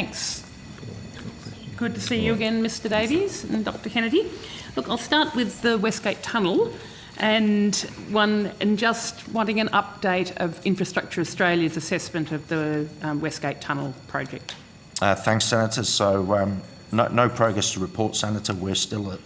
Thanks. Good to see you again, Mr Davies and Dr Kennedy. Look, I'll start with the Westgate Tunnel and just wanting an update of Infrastructure Australia's assessment of the Westgate Tunnel project. Thanks, Senator. So no progress to report, Senator. We're still at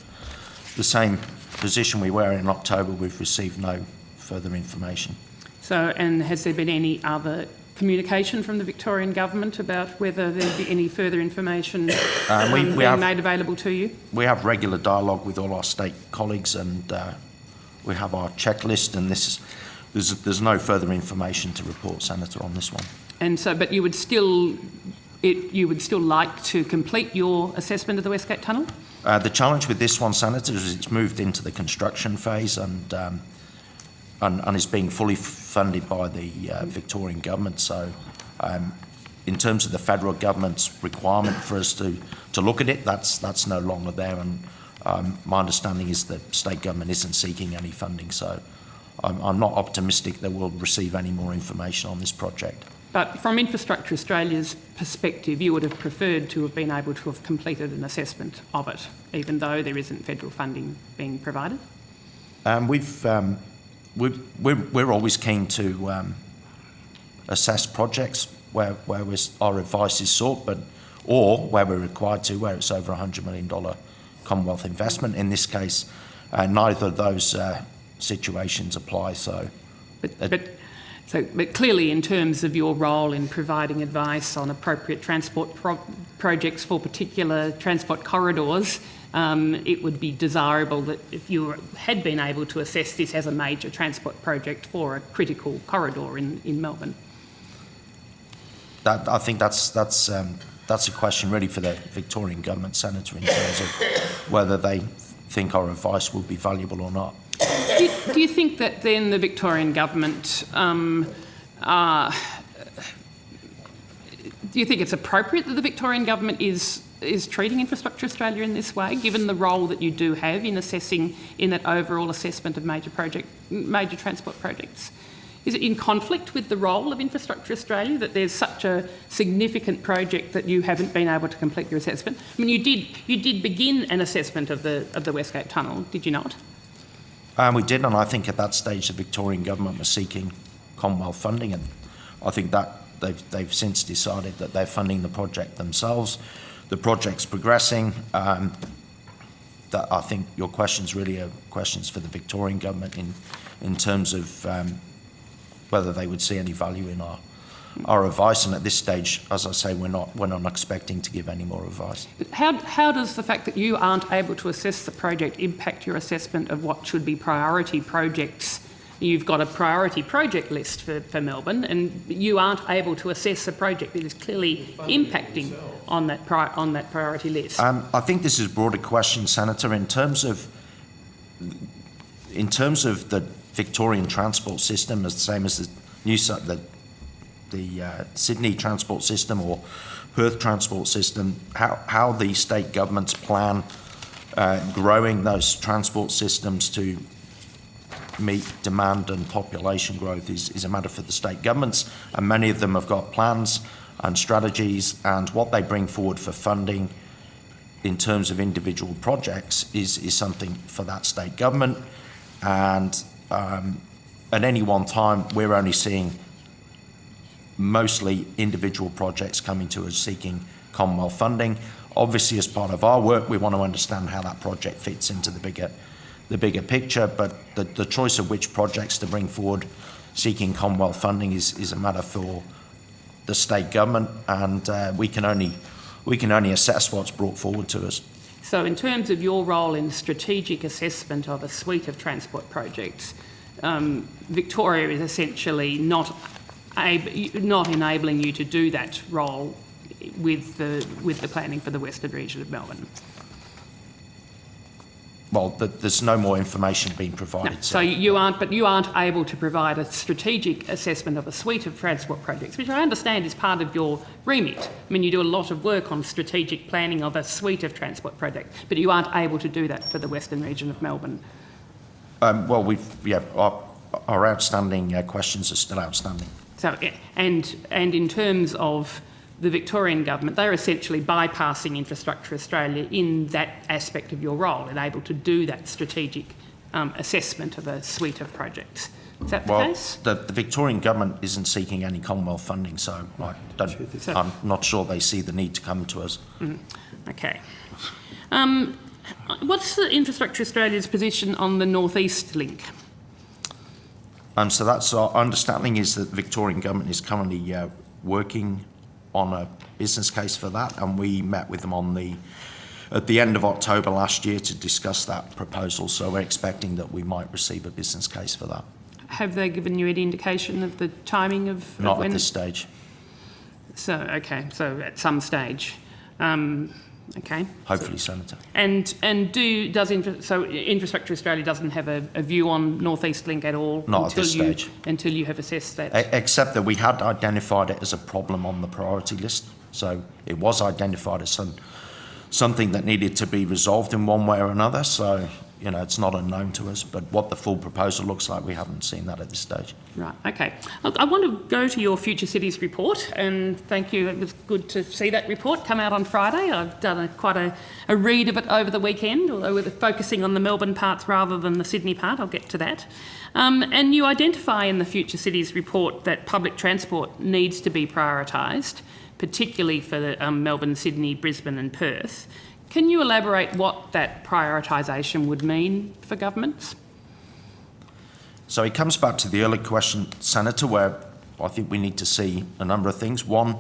the same position we were in October. We've received no further information. So, and has there been any other communication from the Victorian Government about whether there'd be any further information being made available to you? We have regular dialogue with all our state colleagues, and we have our checklist, and there's no further information to report, Senator, on this one. And so, but you would still like to complete your assessment of the Westgate Tunnel? The challenge with this one, Senator, is it's moved into the construction phase and is being fully funded by the Victorian Government. So in terms of the federal government's requirement for us to look at it, that's no longer there. And my understanding is that state government isn't seeking any funding. So I'm not optimistic that we'll receive any more information on this project. But from Infrastructure Australia's perspective, you would have preferred to have been able to have completed an assessment of it, even though there isn't federal funding being provided? We're always keen to assess projects where our advice is sought, or where we're required to, where it's over $100 million Commonwealth investment. In this case, neither of those situations apply. So, But clearly, in terms of your role in providing advice on appropriate transport projects for particular transport corridors, it would be desirable that if you had been able to assess this as a major transport project for a critical corridor in Melbourne. I think that's a question really for the Victorian Government, Senator, in terms of whether they think our advice will be valuable or not. Do you think that then the Victorian Government, do you think it's appropriate that the Victorian Government is treating Infrastructure Australia in this way, given the role that you do have in assessing, in that overall assessment of major transport projects? Is it in conflict with the role of Infrastructure Australia that there's such a significant project that you haven't been able to complete your assessment? I mean, you did begin an assessment of the Westgate Tunnel, did you not? We did, and I think at that stage the Victorian Government was seeking Commonwealth funding, and I think that they've since decided that they're funding the project themselves. The project's progressing. That I think your questions really are questions for the Victorian Government in terms of whether they would see any value in our advice, and at this stage, as I say, we're not expecting to give any more advice. But how does the fact that you aren't able to assess the project impact your assessment of what should be priority projects? You've got a priority project list for Melbourne, and you aren't able to assess a project that is clearly impacting on that priority list. I think this is a broader question, Senator, in terms of the Victorian transport system, as the same as the Sydney transport system or Perth transport system, how the state governments plan growing those transport systems to meet demand and population growth is a matter for the state governments, and many of them have got plans and strategies, and what they bring forward for funding in terms of individual projects is something for that state government. And at any one time, we're only seeing mostly individual projects coming to us seeking Commonwealth funding. Obviously, as part of our work, we want to understand how that project fits into the bigger picture, but the choice of which projects to bring forward seeking Commonwealth funding is a matter for the state government, and we can only assess what's brought forward to us. So in terms of your role in strategic assessment of a suite of transport projects, Victoria is essentially not enabling you to do that role with the planning for the Western region of Melbourne. Well, there's no more information being provided. No, so you aren't able to provide a strategic assessment of a suite of transport projects, which I understand is part of your remit. I mean, you do a lot of work on strategic planning of a suite of transport projects, but you aren't able to do that for the Western region of Melbourne. Well, our outstanding questions are still outstanding. So, and in terms of the Victorian government, they're essentially bypassing Infrastructure Australia in that aspect of your role and able to do that strategic assessment of a suite of projects. Is that the case? The Victorian government isn't seeking any Commonwealth funding, so I'm not sure they see the need to come to us. Okay. What's the Infrastructure Australia's position on the North East link? So that's our understanding, is that the Victorian government is currently working on a business case for that, and we met with them at the end of October last year to discuss that proposal. So we're expecting that we might receive a business case for that. Have they given you any indication of the timing of Not when? at this stage. So, okay, so at some stage. Okay. Hopefully, Senator. And Infrastructure Australia doesn't have a view on North East Link at all? Not at this stage. Until you have assessed that? Except that we had identified it as a problem on the priority list. So it was identified as something that needed to be resolved in one way or another. So, you know, it's not unknown to us. But what the full proposal looks like, we haven't seen that at this stage. Right, okay. Look, I want to go to your Future Cities report, and thank you. It was good to see that report come out on Friday. I've done quite a read of it over the weekend, although we're focusing on the Melbourne parts rather than the Sydney part. I'll get to that. And you identify in the Future Cities report that public transport needs to be prioritised, particularly for Melbourne, Sydney, Brisbane and Perth. Can you elaborate what that prioritisation would mean for governments? So it comes back to the earlier question, Senator, where I think we need to see a number of things. One,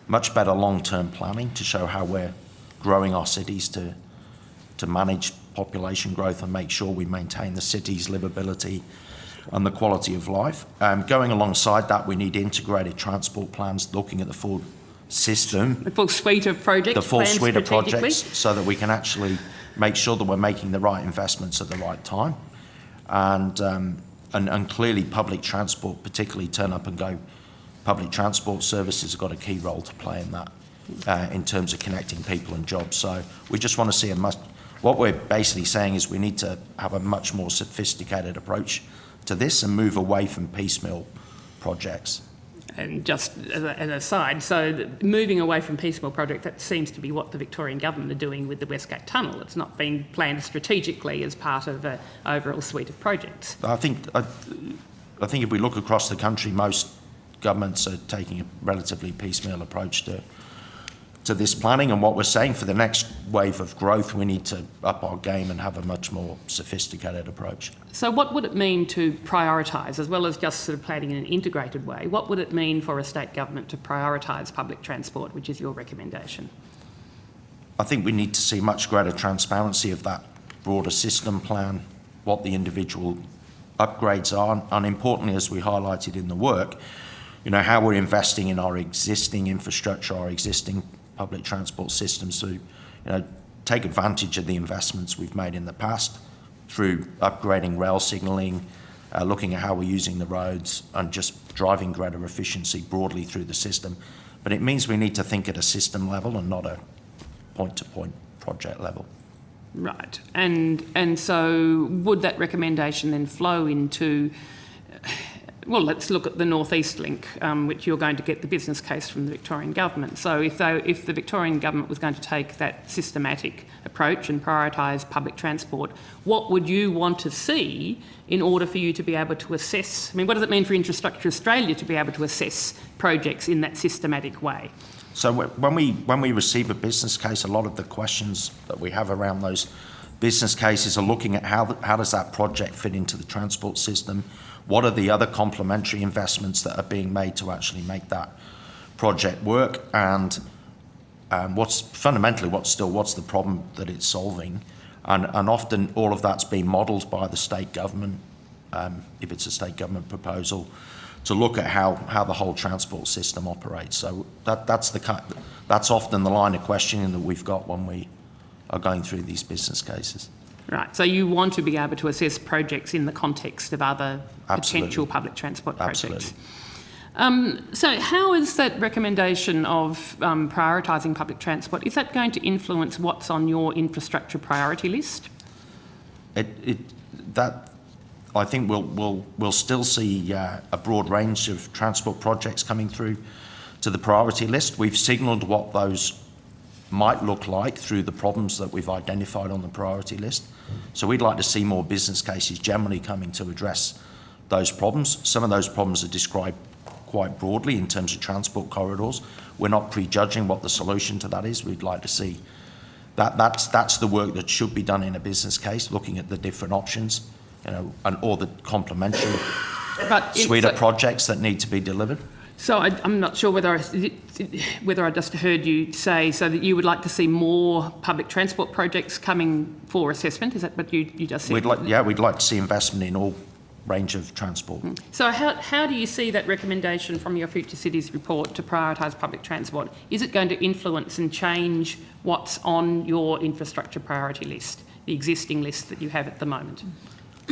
much better long-term planning to show how we're growing our cities to manage population growth and make sure we maintain the city's livability and the quality of life. Going alongside that, we need integrated transport plans looking at the full system. The full suite of projects. The full suite of projects, so that we can actually make sure that we're making the right investments at the right time. And clearly public transport, particularly turn up and go, public transport services have got a key role to play in that, in terms of connecting people and jobs. So we just want to see what we're basically saying is we need to have a much more sophisticated approach to this and move away from piecemeal projects. And just as an aside, so moving away from piecemeal project, that seems to be what the Victorian government are doing with the Westgate Tunnel. It's not being planned strategically as part of an overall suite of projects. I think if we look across the country, most governments are taking a relatively piecemeal approach to this planning, and what we're saying for the next wave of growth, we need to up our game and have a much more sophisticated approach. So what would it mean to prioritise, as well as just sort of planning in an integrated way? What would it mean for a state government to prioritise public transport, which is your recommendation? I think we need to see much greater transparency of that broader system plan, what the individual upgrades are, and importantly, as we highlighted in the work, you know, how we're investing in our existing infrastructure, our existing public transport systems to, you know, take advantage of the investments we've made in the past through upgrading rail signalling, looking at how we're using the roads and just driving greater efficiency broadly through the system. But it means we need to think at a system level and not a point-to-point project level. Right. And so would that recommendation then flow into... Well, let's look at the North East link, which you're going to get the business case from the Victorian government. So if the Victorian government was going to take that systematic approach and prioritise public transport, what would you want to see in order for you to be able to assess? I mean, what does it mean for Infrastructure Australia to be able to assess projects in that systematic way? So when we receive a business case, a lot of the questions that we have around those business cases are looking at how does that project fit into the transport system. What are the other complementary investments that are being made to actually make that project work? And what's the problem that it's solving? And often all of that's being modelled by the state government, if it's a state government proposal, to look at how the whole transport system operates. So that's often the line of questioning that we've got when we are going through these business cases. Right, so you want to be able to assess projects in the context of other Absolutely. Potential public transport projects. Absolutely. So how is that recommendation of prioritising public transport, is that going to influence what's on your infrastructure priority list? That I think we'll still see a broad range of transport projects coming through to the priority list. We've signalled what those might look like through the problems that we've identified on the priority list. So we'd like to see more business cases generally coming to address those problems. Some of those problems are described quite broadly in terms of transport corridors. We're not prejudging what the solution to that is. We'd like to see that's the work that should be done in a business case, looking at the different options, and or the complementary suite of projects that need to be delivered. So I'm not sure whether I just heard you say so that you would like to see more public transport projects coming for assessment. Is that what you just said? We'd like to see investment in all range of transport. So how do you see that recommendation from your Future Cities report to prioritise public transport? Is it going to influence and change what's on your infrastructure priority list, the existing list that you have at the moment?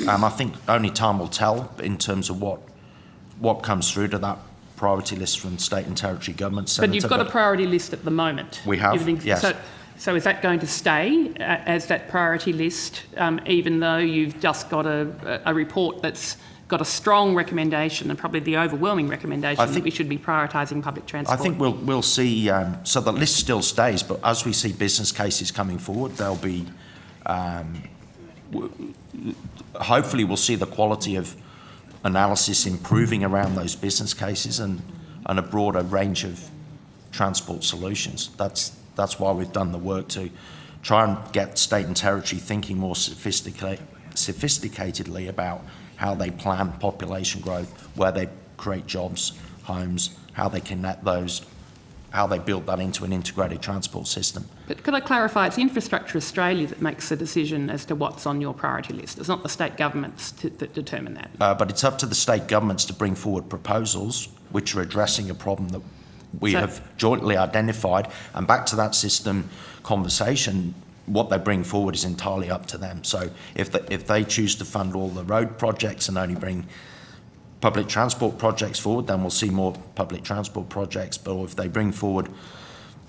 I think only time will tell in terms of what comes through to that priority list from state and territory governments. But you've got a priority list at the moment. We have, yes. So is that going to stay as that priority list, even though you've just got a report that's got a strong recommendation and probably the overwhelming recommendation that we should be prioritising public transport? I think we'll see, so the list still stays, but as we see business cases coming forward, there'll be, hopefully we'll see the quality of analysis improving around those business cases and a broader range of transport solutions. That's why we've done the work, to try and get state and territory thinking more sophisticatedly about how they plan population growth, where they create jobs, homes, how they connect those, how they build that into an integrated transport system. But could I clarify, it's Infrastructure Australia that makes the decision as to what's on your priority list. It's not the state governments that determine that. But it's up to the state governments to bring forward proposals which are addressing a problem that we have jointly identified. And back to that system conversation, what they bring forward is entirely up to them. So if they choose to fund all the road projects and only bring public transport projects forward, then we'll see more public transport projects. But if they bring forward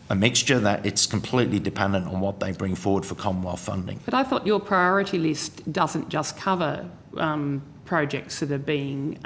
a mixture, that it's completely dependent on what they bring forward for Commonwealth funding. But I thought your priority list doesn't just cover projects that are being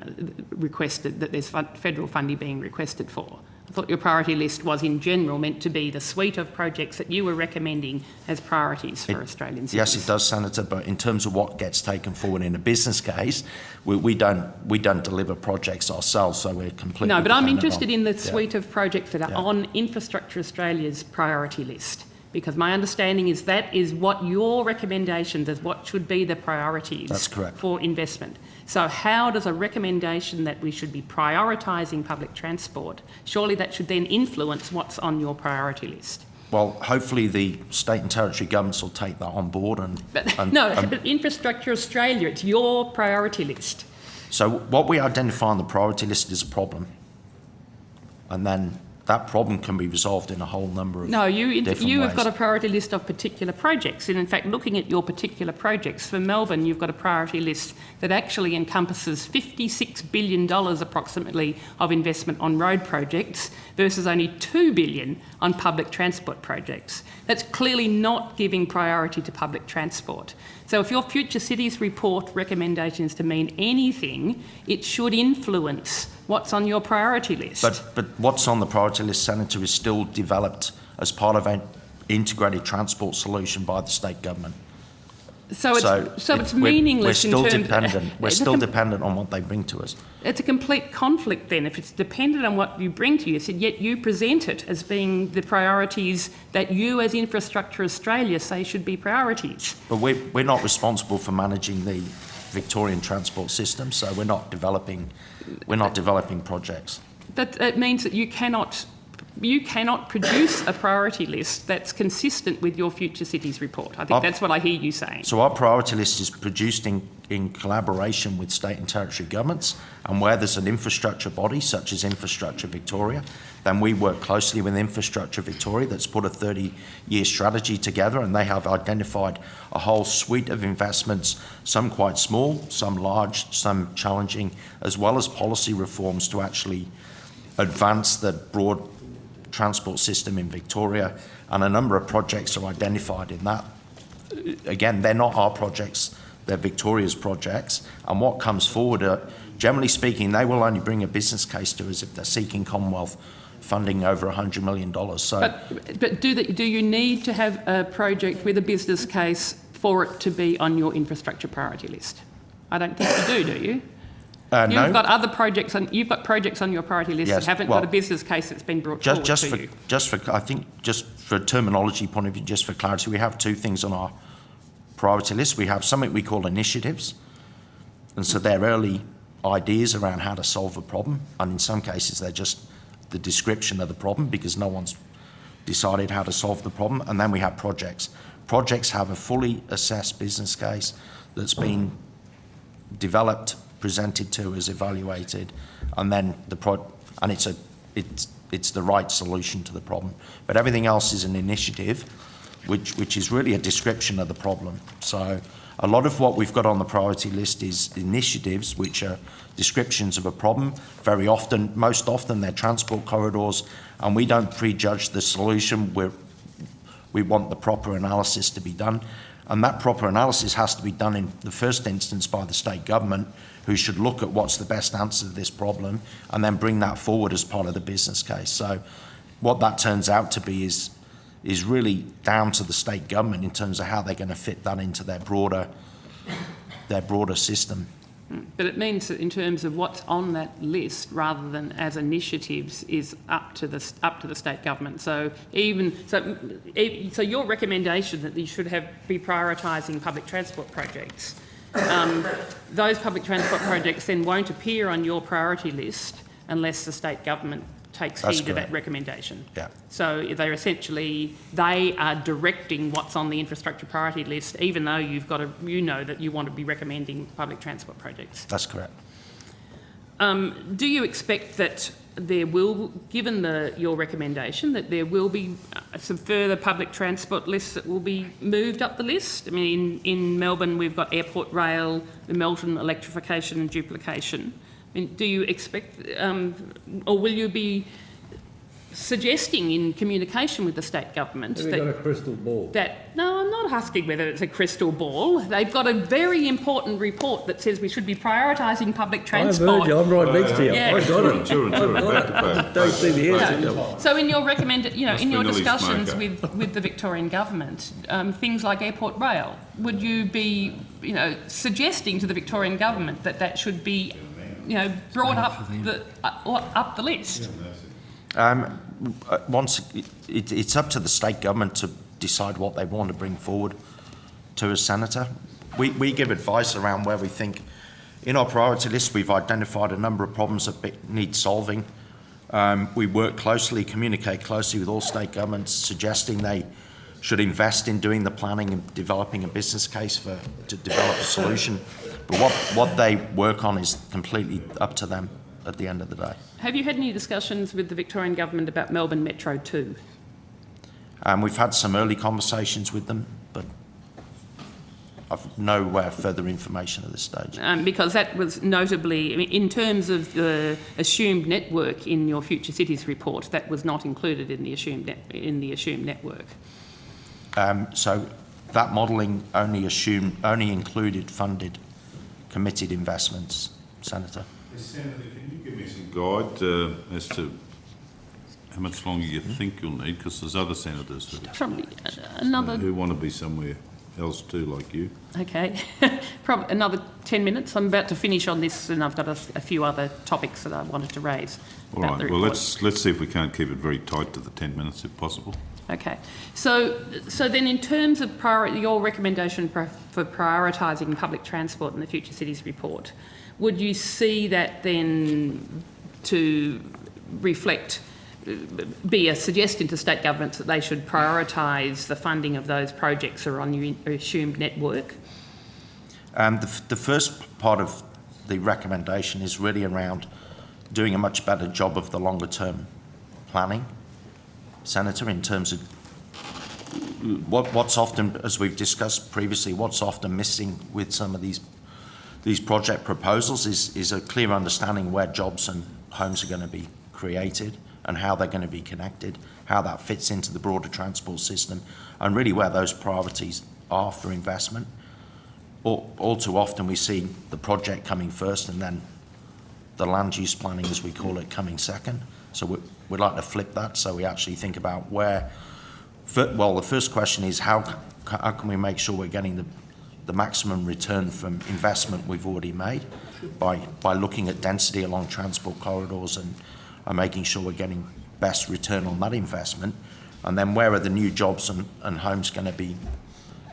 requested, that there's federal funding being requested for. I thought your priority list was in general meant to be the suite of projects that you were recommending as priorities for Australian cities. Yes, it does, Senator, but in terms of what gets taken forward in a business case, we don't deliver projects ourselves, so we're completely No, but I'm interested in the yeah. suite of projects that are on Infrastructure Australia's priority list, because my understanding is that is what your recommendations as what should be the priorities That's correct. for investment. So how does a recommendation that we should be prioritising public transport, surely that should then influence what's on your priority list? Well, hopefully the state and territory governments will take that on board But Infrastructure Australia, it's your priority list. So what we identify on the priority list is a problem, and then that problem can be resolved in a whole number of you have ways. got a priority list of particular projects, and in fact looking at your particular projects for Melbourne, you've got a priority list that actually encompasses $56 billion approximately of investment on road projects versus only $2 billion on public transport projects. That's clearly not giving priority to public transport. So if your Future Cities report recommendations to mean anything, it should influence what's on your priority list. But what's on the priority list, Senator, is still developed as part of an integrated transport solution by the state government. So it's meaningless. We're still dependent on what they bring to us. It's a complete conflict then. If it's dependent on what you bring to us, and yet you present it as being the priorities that you as Infrastructure Australia say should be priorities. But we're not responsible for managing the Victorian transport system, so we're not developing projects. That means that you cannot produce a priority list that's consistent with your Future Cities report. I think that's what I hear you saying. So our priority list is produced in collaboration with state and territory governments, and where there's an infrastructure body such as Infrastructure Victoria, then we work closely with Infrastructure Victoria that's put a 30-year strategy together, and they have identified a whole suite of investments, some quite small, some large, some challenging, as well as policy reforms to actually advance the broad transport system in Victoria, and a number of projects are identified in that. Again, they're not our projects, they're Victoria's projects, and what comes forward, generally speaking, they will only bring a business case to us if they're seeking Commonwealth funding over $100 million. So, But do you need to have a project with a business case for it to be on your infrastructure priority list? I don't think you do you? no. You've got other projects you've got projects on your priority list Yes, that haven't got a business case that's been brought forward to you. Just for terminology point of view, just for clarity, we have two things on our priority list. We have something we call initiatives, and so they're early ideas around how to solve a problem, and in some cases they're just the description of the problem because no one's decided how to solve the problem. And then we have projects. Projects have a fully assessed business case that's been developed, presented to us, evaluated, and then it's the right solution to the problem. But everything else is an initiative, which is really a description of the problem. So a lot of what we've got on the priority list is initiatives, which are descriptions of a problem. Most often they're transport corridors, and we don't prejudge the solution. We want the proper analysis to be done. And that proper analysis has to be done in the first instance by the state government, who should look at what's the best answer to this problem and then bring that forward as part of the business case. So what that turns out to be is really down to the state government in terms of how they're going to fit that into their broader system. But it means that in terms of what's on that list, rather than as initiatives, is up to the state government. So so your recommendation that you should be prioritising public transport projects, those public transport projects then won't appear on your priority list unless the state government takes heed of that recommendation. Yeah. So they are directing what's on the infrastructure priority list, even though that you want to be recommending public transport projects. That's correct. Do you expect that there will, given your recommendation, that there will be some further public transport lists that will be moved up the list? I mean, in Melbourne we've got airport rail, the Melton electrification and duplication. I mean, do you expect, or will you be suggesting in communication with the state government Have you got a crystal ball? No, I'm not asking whether it's a crystal ball. They've got a very important report that says we should be prioritising public transport. I've heard you. I'm right next to you. Yeah. I got it. Sure. Don't see the answer. So in your in your discussions with the Victorian government, things like airport rail, would you be, suggesting to the Victorian government that should be, brought up the list? It's up to the state government to decide what they want to bring forward to us, Senator. We give advice around where we think. In our priority list, we've identified a number of problems that need solving. We work closely, communicate closely with all state governments, suggesting they should invest in doing the planning and developing a business case to develop a solution. But what they work on is completely up to them at the end of the day. Have you had any discussions with the Victorian government about Melbourne Metro 2? We've had some early conversations with them, but I've no further information at this stage. Because that was notably, in terms of the assumed network in your Future Cities report, that was not included in the assumed network. So that modelling only included funded, committed investments, Senator. Senator, can you give me some guide as to how much longer you think you'll need? Because there's other senators Probably another... who want to be somewhere else too, like you. Okay, probably another 10 minutes. I'm about to finish on this, and I've got a few other topics that I wanted to raise. All right. Well, let's see if we can't keep it very tight to the 10 minutes, if possible. Okay. So then, in terms of your recommendation for prioritising public transport in the Future Cities report, would you see that then to reflect, be a suggestion to state governments that they should prioritise the funding of those projects that are on your assumed network? The first part of the recommendation is really around doing a much better job of the longer term planning, Senator, in terms of what's often, as we've discussed previously, what's often missing with some of these project proposals is a clear understanding where jobs and homes are going to be created and how they're going to be connected, how that fits into the broader transport system, and really where those priorities are for investment. All too often we see the project coming first and then the land use planning, as we call it, coming second. So we'd like to flip that, so we actually think about where, well, the first question is how can we make sure we're getting the maximum return from investment we've already made by looking at density along transport corridors and making sure we're getting best return on that investment. And then where are the new jobs and homes going to be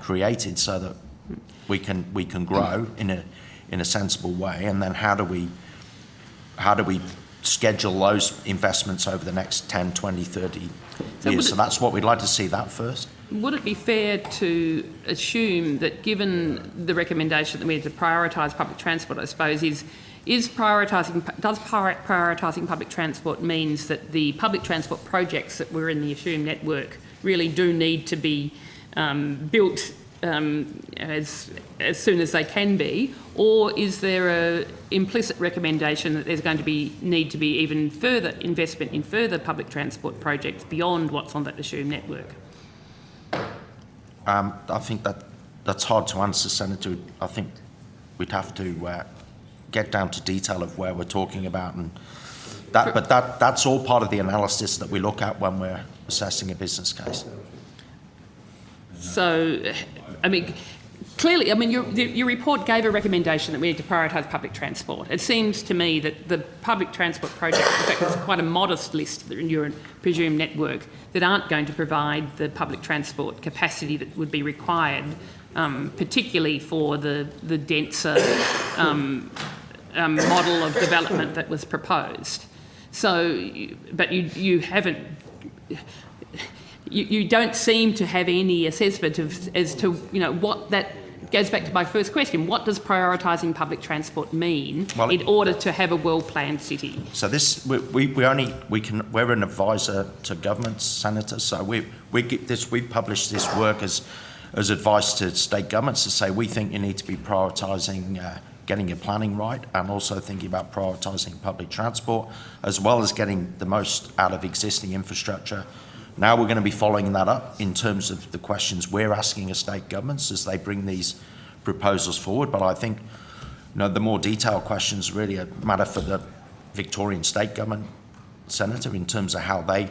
created so that we can grow in a sensible way? And then how do we schedule those investments over the next 10, 20, 30 years? So that's what we'd like to see that first. Would it be fair to assume that, given the recommendation that we need to prioritise public transport, I suppose, does prioritising public transport means that the public transport projects that were in the assumed network really do need to be built as soon as they can be, or is there a implicit recommendation that there's going to need to be even further investment in further public transport projects beyond what's on that assumed network? I think that's hard to answer, Senator. I think we'd have to get down to detail of where we're talking about, and that's all part of the analysis that we look at when we're assessing a business case. So, I mean, clearly, I mean, your report gave a recommendation that we need to prioritise public transport. It seems to me that the public transport projects, in fact, it's quite a modest list in your presumed network, that aren't going to provide the public transport capacity that would be required, particularly for the denser model of development that was proposed. So, but you haven't. You don't seem to have any assessment as to what that goes back to my first question. What does prioritising public transport mean in order to have a well-planned city? So this we're an advisor to governments, Senator. So we publish this work as advice to state governments to say we think you need to be prioritising getting your planning right, and also thinking about prioritising public transport, as well as getting the most out of existing infrastructure. Now we're going to be following that up in terms of the questions we're asking of state governments as they bring these proposals forward. But I think the more detailed questions really a matter for the Victorian state government, Senator, in terms of how they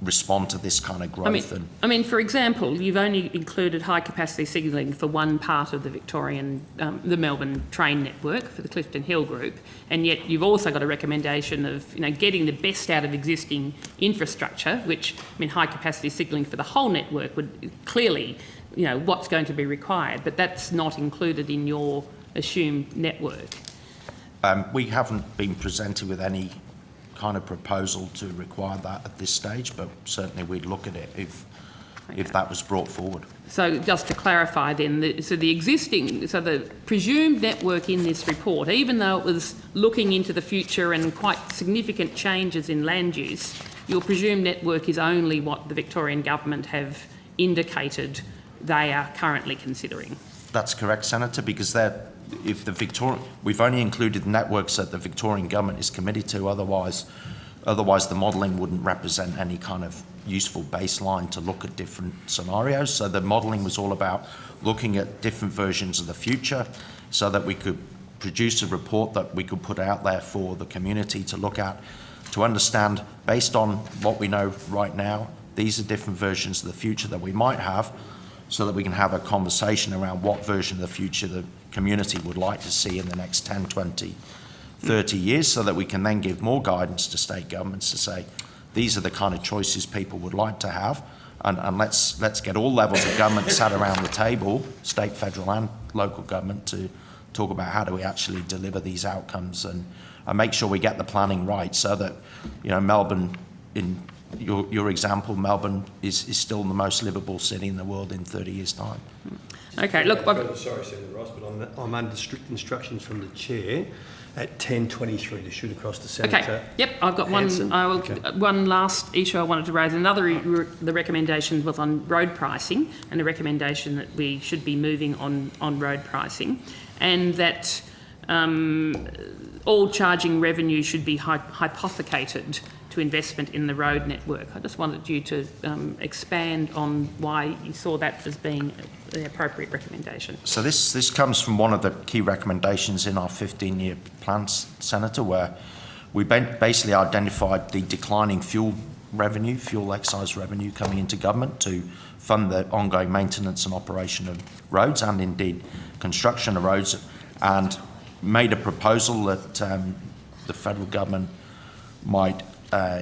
respond to this kind of growth. I mean, for example, you've only included high capacity signalling for one part of the the Melbourne train network for the Clifton Hill group, and yet you've also got a recommendation of getting the best out of existing infrastructure, which, I mean, high capacity signalling for the whole network would clearly, what's going to be required, but that's not included in your assumed network. We haven't been presented with any kind of proposal to require that at this stage, but certainly we'd look at it if that was brought forward. So just to clarify then, the presumed network in this report, even though it was looking into the future and quite significant changes in land use, your presumed network is only what the Victorian government have indicated they are currently considering. That's correct, Senator, because we've only included networks that the Victorian government is committed to. Otherwise the modelling wouldn't represent any kind of useful baseline to look at different scenarios. So the modelling was all about looking at different versions of the future so that we could produce a report that we could put out there for the community to look at, to understand, based on what we know right now, these are different versions of the future that we might have, so that we can have a conversation around what version of the future the community would like to see in the next 10, 20, 30 years, so that we can then give more guidance to state governments to say, these are the kind of choices people would like to have, and let's get all levels of government sat around the table, state, federal and local government, to talk about how do we actually deliver these outcomes and make sure we get the planning right, so that Melbourne, in your example, Melbourne is still the most livable city in the world in 30 years' time. Okay, look, sorry, Senator Ross, but I'm under strict instructions from the chair at 10:23 to shoot across the Senator. Okay, yep, I've got one. One last issue I wanted to raise. The recommendation was on road pricing, and a recommendation that we should be moving on road pricing, and that all charging revenue should be hypothecated to investment in the road network. I just wanted you to expand on why you saw that as being the appropriate recommendation. So this comes from one of the key recommendations in our 15-year plan, Senator, where we basically identified the declining fuel excise revenue coming into government to fund the ongoing maintenance and operation of roads and indeed construction of roads, and made a proposal that the federal government might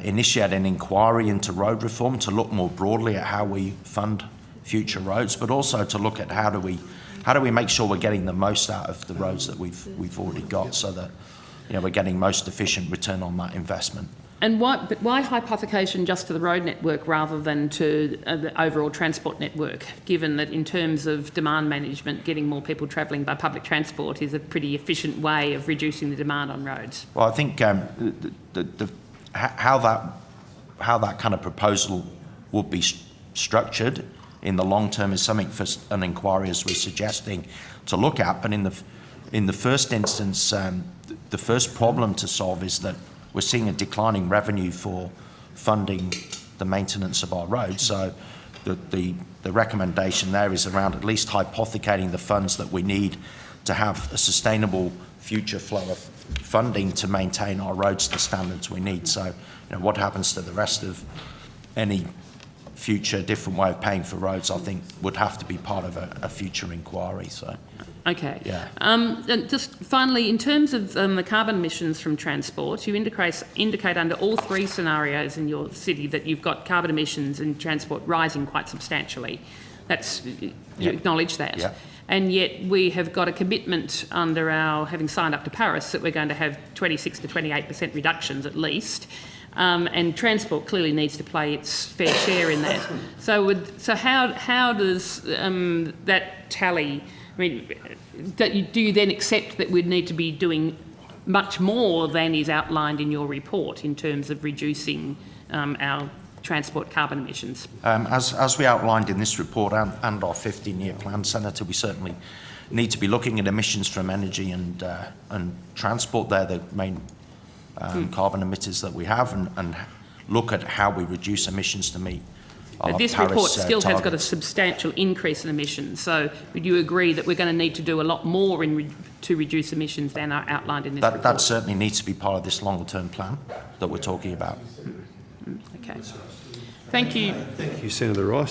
initiate an inquiry into road reform to look more broadly at how we fund future roads, but also to look at how do we make sure we're getting the most out of the roads that we've already got, so that we're getting most efficient return on that investment. And why hypothecation just to the road network rather than to the overall transport network, given that in terms of demand management, getting more people travelling by public transport is a pretty efficient way of reducing the demand on roads? Well, I think how that kind of proposal would be structured in the long term is something for an inquiry, as we're suggesting, to look at. But in the first instance, the first problem to solve is that we're seeing a declining revenue for funding the maintenance of our roads. So the recommendation there is around at least hypothecating the funds that we need to have a sustainable future flow of funding to maintain our roads to the standards we need. So, what happens to the rest of any future different way of paying for roads, I think, would have to be part of a future inquiry. So. Okay. Yeah. And just finally, in terms of the carbon emissions from transport, you indicate under all three scenarios in your city that you've got carbon emissions in transport rising quite substantially. You acknowledge that. Yeah. And yet we have got a commitment under having signed up to Paris that we're going to have 26 to 28% reductions at least. And transport clearly needs to play its fair share in that. So how does that tally? I mean, do you then accept that we'd need to be doing much more than is outlined in your report in terms of reducing our transport carbon emissions? As we outlined in this report and our 15-year plan, Senator, we certainly need to be looking at emissions from energy and transport. They're the main carbon emitters that we have, and look at how we reduce emissions to meet our But this Paris, report still has got a targets. substantial increase in emissions. So would you agree that we're going to need to do a lot more to reduce emissions than are outlined in this report? That certainly needs to be part of this longer-term plan that we're talking about. Okay. Thank you. Thank you, Senator Rice.